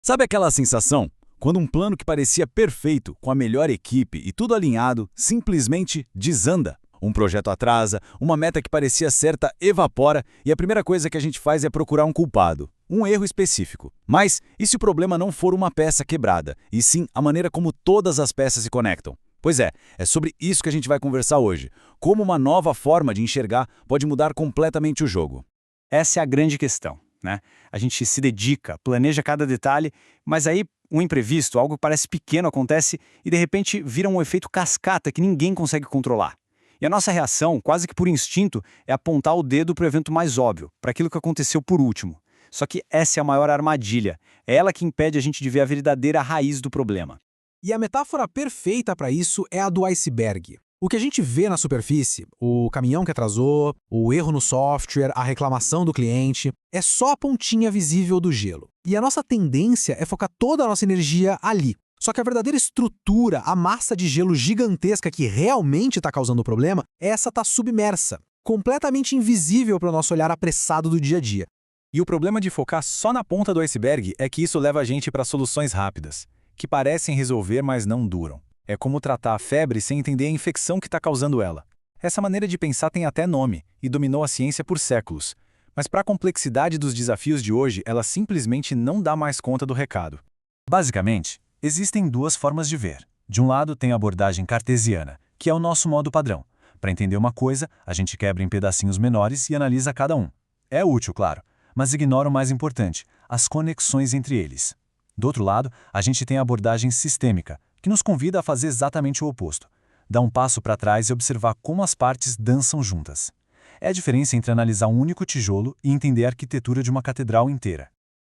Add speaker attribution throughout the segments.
Speaker 1: Sabe aquela sensação? Quando um plano que parecia perfeito, com a melhor equipe e tudo alinhado, simplesmente desanda. Um projeto atrasa, uma meta que parecia certa evapora e a primeira coisa que a gente faz é procurar um culpado, um erro específico. Mas e se o problema não for uma peça quebrada, e sim a maneira como todas as peças se conectam? Pois é sobre isso que a gente vai conversar hoje. Como uma nova forma de enxergar pode mudar completamente o jogo.
Speaker 2: Essa é a grande questão, né? A gente se dedica, planeja cada detalhe, mas aí um imprevisto, algo que parece pequeno acontece e de repente vira um efeito cascata que ninguém consegue controlar. E a nossa reação, quase que por instinto, é apontar o dedo para o evento mais óbvio, para aquilo que aconteceu por último. Só que essa é a maior armadilha. É ela que impede a gente de ver a verdadeira raiz do problema.
Speaker 3: E a metáfora perfeita para isso é a do iceberg. O que a gente vê na superfície, o caminhão que atrasou, o erro no software, a reclamação do cliente, é só a pontinha visível do gelo. E a nossa tendência é focar toda a nossa energia ali. Só que a verdadeira estrutura, a massa de gelo gigantesca que realmente está causando o problema, essa está submersa, completamente invisível para o nosso olhar apressado do dia a dia.
Speaker 4: E o problema de focar só na ponta do iceberg é que isso leva a gente para soluções rápidas, que parecem resolver, mas não duram. É como tratar a febre sem entender a infecção que está causando ela. Essa maneira de pensar tem até nome e dominou a ciência por séculos. Mas para a complexidade dos desafios de hoje, ela simplesmente não dá mais conta do recado. Basicamente, existem duas formas de ver. De um lado tem a abordagem cartesiana, que é o nosso modo padrão. Para entender uma coisa, a gente quebra em pedacinhos menores e analisa cada um. É útil, claro, mas ignora o mais importante, as conexões entre eles. Do outro lado, a gente tem a abordagem sistêmica, que nos convida a fazer exatamente o oposto. Dar um passo para trás e observar como as partes dançam juntas. É a diferença entre analisar um único tijolo e entender a arquitetura de uma catedral inteira.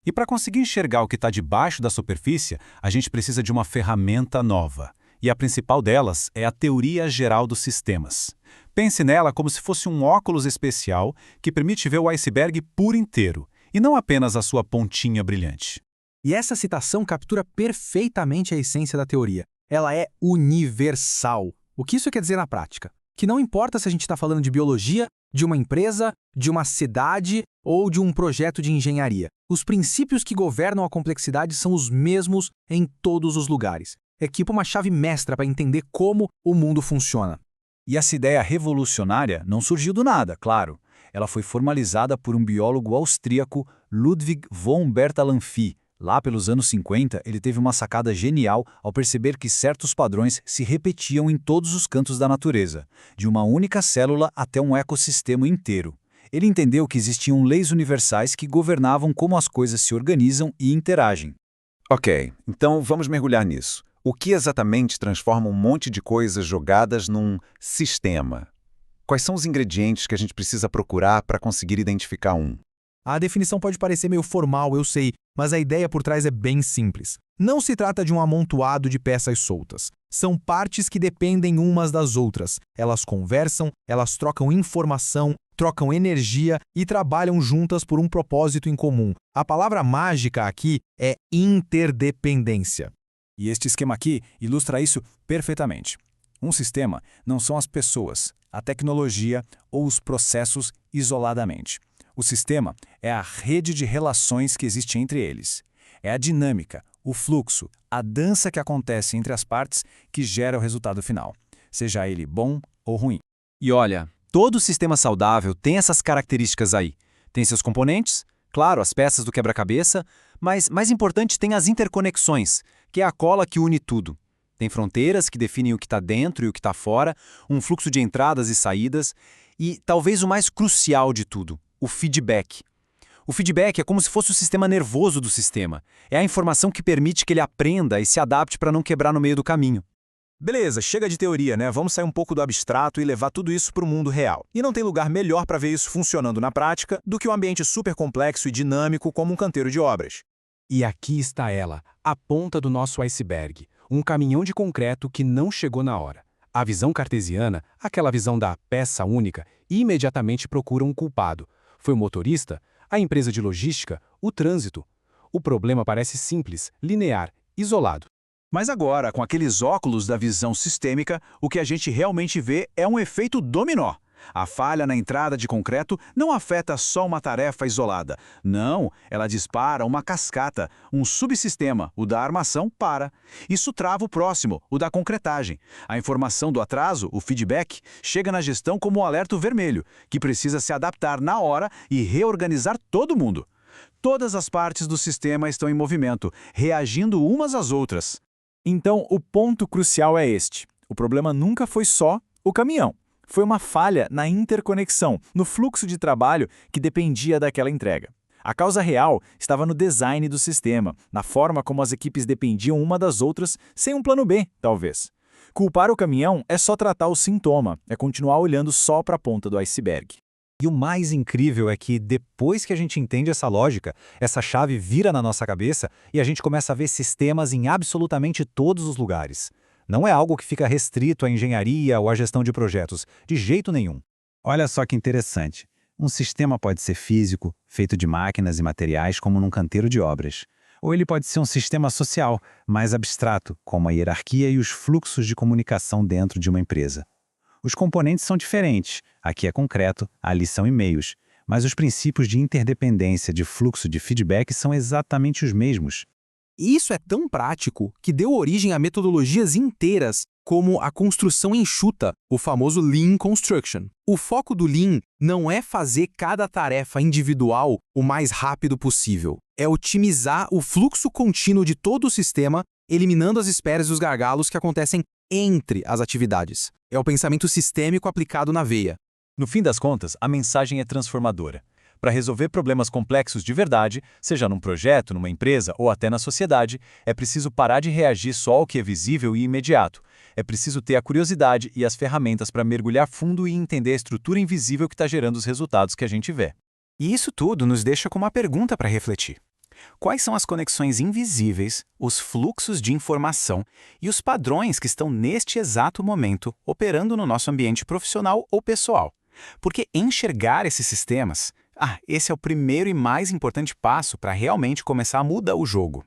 Speaker 5: E para conseguir enxergar o que está debaixo da superfície, a gente precisa de uma ferramenta nova. E a principal delas é a teoria geral dos sistemas. Pense nela como se fosse um óculos especial que permite ver o iceberg por inteiro, e não apenas a sua pontinha brilhante.
Speaker 3: E essa citação captura perfeitamente a essência da teoria. Ela é universal. O que isso quer dizer na prática? Que não importa se a gente está falando de biologia, de uma empresa, de uma cidade ou de um projeto de engenharia. Os princípios que governam a complexidade são os mesmos em todos os lugares. É tipo uma chave mestra para entender como o mundo funciona.
Speaker 1: E essa ideia revolucionária não surgiu do nada, claro. Ela foi formalizada por um biólogo austríaco, Ludwig von Bertalanffy. Lá pelos anos 50, ele teve uma sacada genial ao perceber que certos padrões se repetiam em todos os cantos da natureza, de uma única célula até um ecossistema inteiro. Ele entendeu que existiam leis universais que governavam como as coisas se organizam e interagem.
Speaker 6: Ok, então vamos mergulhar nisso. O que exatamente transforma um monte de coisas jogadas num sistema? Quais são os ingredientes que a gente precisa procurar para conseguir identificar um?
Speaker 3: A definição pode parecer meio formal, eu sei, mas a ideia por trás é bem simples. Não se trata de um amontoado de peças soltas. São partes que dependem umas das outras. Elas conversam, elas trocam informação, trocam energia e trabalham juntas por um propósito em comum. A palavra mágica aqui é interdependência.
Speaker 4: E este esquema aqui ilustra isso perfeitamente. Um sistema não são as pessoas, a tecnologia ou os processos isoladamente. O sistema é a rede de relações que existe entre eles. É a dinâmica, o fluxo, a dança que acontece entre as partes que gera o resultado final, seja ele bom ou ruim.
Speaker 5: E olha, todo sistema saudável tem essas características aí. Tem seus componentes, claro, as peças do quebra-cabeça, mas mais importante tem as interconexões, que é a cola que une tudo. Tem fronteiras que definem o que está dentro e o que está fora, um fluxo de entradas e saídas, e talvez o mais crucial de tudo, o feedback. O feedback é como se fosse o sistema nervoso do sistema. É a informação que permite que ele aprenda e se adapte para não quebrar no meio do caminho.
Speaker 4: Beleza, chega de teoria, né? Vamos sair um pouco do abstrato e levar tudo isso para o mundo real. E não tem lugar melhor para ver isso funcionando na prática do que um ambiente super complexo e dinâmico como um canteiro de obras.
Speaker 7: E aqui está ela, a ponta do nosso iceberg, um caminhão de concreto que não chegou na hora. A visão cartesiana, aquela visão da peça única, imediatamente procura um culpado. Foi o motorista? A empresa de logística? O trânsito? O problema parece simples, linear, isolado.
Speaker 1: Mas agora, com aqueles óculos da visão sistêmica, o que a gente realmente vê é um efeito dominó. A falha na entrada de concreto não afeta só uma tarefa isolada. Não, ela dispara uma cascata, um subsistema, o da armação, para. Isso trava o próximo, o da concretagem. A informação do atraso, o feedback, chega na gestão como um alerta vermelho, que precisa se adaptar na hora e reorganizar todo mundo. Todas as partes do sistema estão em movimento, reagindo umas às outras.
Speaker 4: Então, o ponto crucial é este. O problema nunca foi só o caminhão. Foi uma falha na interconexão, no fluxo de trabalho que dependia daquela entrega. A causa real estava no design do sistema, na forma como as equipes dependiam uma das outras, sem um plano B, talvez. Culpar o caminhão é só tratar o sintoma, é continuar olhando só para a ponta do iceberg.
Speaker 5: E o mais incrível é que, depois que a gente entende essa lógica, essa chave vira na nossa cabeça e a gente começa a ver sistemas em absolutamente todos os lugares. Não é algo que fica restrito à engenharia ou à gestão de projetos, de jeito nenhum.
Speaker 2: Olha só que interessante. Um sistema pode ser físico, feito de máquinas e materiais como num canteiro de obras. Ou ele pode ser um sistema social, mais abstrato, como a hierarquia e os fluxos de comunicação dentro de uma empresa. Os componentes são diferentes, aqui é concreto, ali são e-mails, mas os princípios de interdependência de fluxo de feedback são exatamente os mesmos.
Speaker 3: E isso é tão prático que deu origem a metodologias inteiras, como a construção enxuta, o famoso Lean Construction. O foco do Lean não é fazer cada tarefa individual o mais rápido possível. É otimizar o fluxo contínuo de todo o sistema, eliminando as esperas e os gargalos que acontecem entre as atividades. É o pensamento sistêmico aplicado na veia.
Speaker 1: No fim das contas, a mensagem é transformadora. Para resolver problemas complexos de verdade, seja num projeto, numa empresa ou até na sociedade, é preciso parar de reagir só ao que é visível e imediato. É preciso ter a curiosidade e as ferramentas para mergulhar fundo e entender a estrutura invisível que está gerando os resultados que a gente vê.
Speaker 2: E isso tudo nos deixa com uma pergunta para refletir. Quais são as conexões invisíveis, os fluxos de informação e os padrões que estão neste exato momento operando no nosso ambiente profissional ou pessoal? Porque enxergar esses sistemas, esse é o primeiro e mais importante passo para realmente começar a mudar o jogo.